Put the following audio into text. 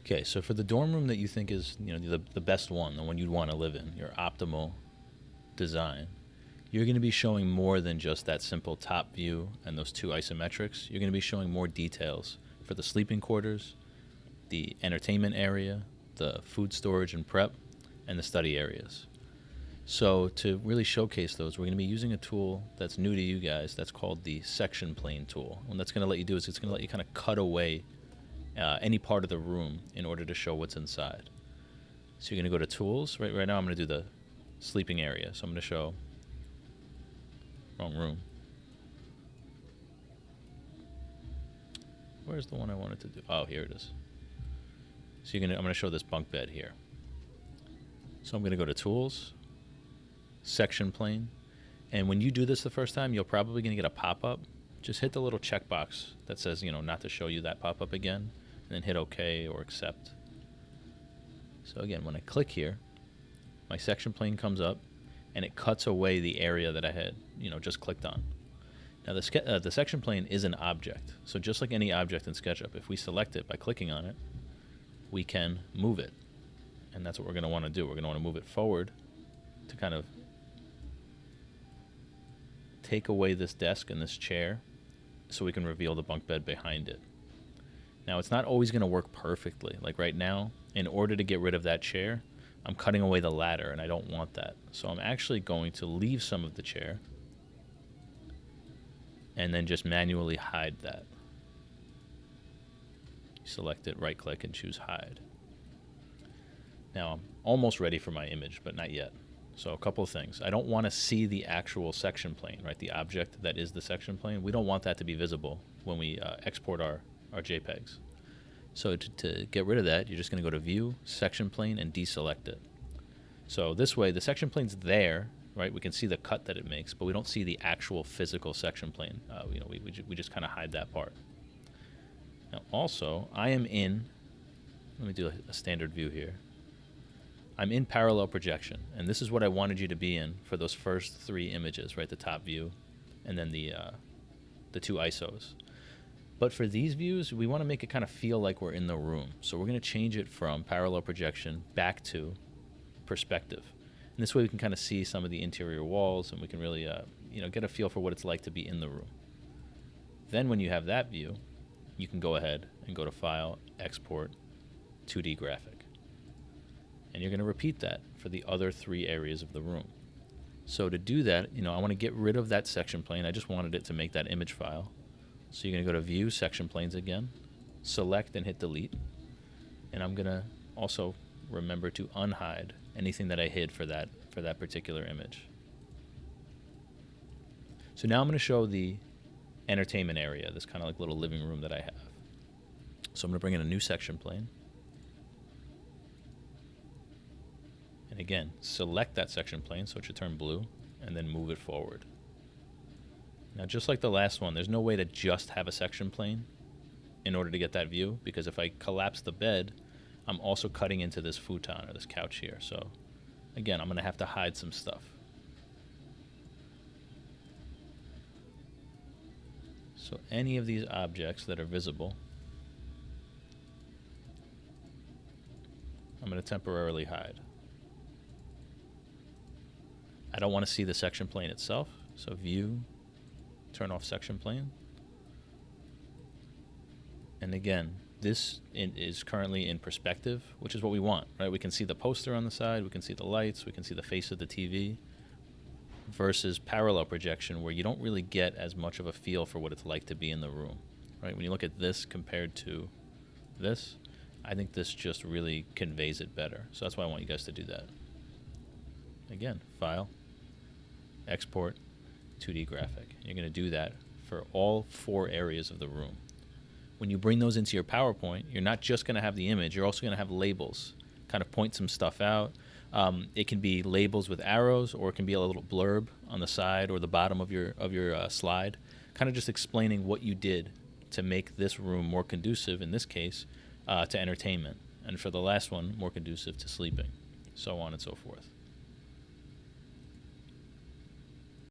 Okay, so for the dorm room that you think is, the best one, the one you'd want to live in, your optimal design, you're going to be showing more than just that simple top view and those two isometrics. You're going to be showing more details for the sleeping quarters, the entertainment area, the food storage and prep, and the study areas. So to really showcase those, we're going to be using a tool that's new to you guys that's called the section plane tool. And what that's going to let you do is it's going to let you kind of cut away any part of the room in order to show what's inside. So you're going to go to tools. Right now I'm going to do the sleeping area. So I'm going to show wrong room. Where's the one I wanted to do? Oh, here it is. So I'm going to show this bunk bed here. So I'm going to go to tools, section plane, and when you do this the first time, you're probably going to get a pop-up. Just hit the little checkbox that says, not to show you that pop-up again, and then hit OK or accept. So again, when I click here, my section plane comes up, and it cuts away the area that I had, just clicked on. Now the section plane is an object, so just like any object in SketchUp, if we select it by clicking on it, we can move it, and that's what we're going to want to do. We're going to want to move it forward to kind of take away this desk and this chair so we can reveal the bunk bed behind it. Now, it's not always going to work perfectly. Like right now, in order to get rid of that chair, I'm cutting away the ladder, and I don't want that. So I'm actually going to leave some of the chair and then just manually hide that. Select it, right-click, and choose Hide. Now, I'm almost ready for my image, but not yet. So a couple of things. I don't want to see the actual section plane, right? The object that is the section plane. We don't want that to be visible when we export our JPEGs. So to get rid of that, you're just going to go to View, Section Plane, and deselect it. So this way, the section plane's there, right? We can see the cut that it makes, but we don't see the actual physical section plane. We just kind of hide that part. Now, also, I am in, let me do a standard view here. I'm in parallel projection, and this is what I wanted you to be in for those first three images, right? The top view, and then the two ISOs. But for these views, we want to make it kind of feel like we're in the room. So we're going to change it from parallel projection back to perspective. And this way we can kind of see some of the interior walls, and we can really get a feel for what it's like to be in the room. Then when you have that view, you can go ahead and go to File, Export, 2D Graphic. And you're going to repeat that for the other three areas of the room. So to do that, I want to get rid of that section plane. I just wanted it to make that image file. So you're going to go to View, Section Planes again, select and hit Delete. And I'm going to also remember to unhide anything that I hid for that particular image. So now I'm going to show the entertainment area, this kind of like little living room that I have. So I'm going to bring in a new section plane. And again, select that section plane so it should turn blue, and then move it forward. Now, just like the last one, there's no way to just have a section plane in order to get that view, because if I collapse the bed, I'm also cutting into this futon or this couch here. So again, I'm going to have to hide some stuff. So any of these objects that are visible, I'm going to temporarily hide. I don't want to see the section plane itself, so View, turn off section plane. And again, this is currently in perspective, which is what we want, right? We can see the poster on the side, we can see the lights, we can see the face of the TV, versus parallel projection where you don't really get as much of a feel for what it's like to be in the room, right? When you look at this compared to this, I think this just really conveys it better. So that's why I want you guys to do that. Again, File, Export, 2D Graphic. You're going to do that for all four areas of the room. When you bring those into your PowerPoint, you're not just going to have the image, you're also going to have labels, kind of point some stuff out. It can be labels with arrows, or it can be a little blurb on the side or the bottom of your slide, kind of just explaining what you did to make this room more conducive, in this case, to entertainment. And for the last one, more conducive to sleeping, so on and so forth.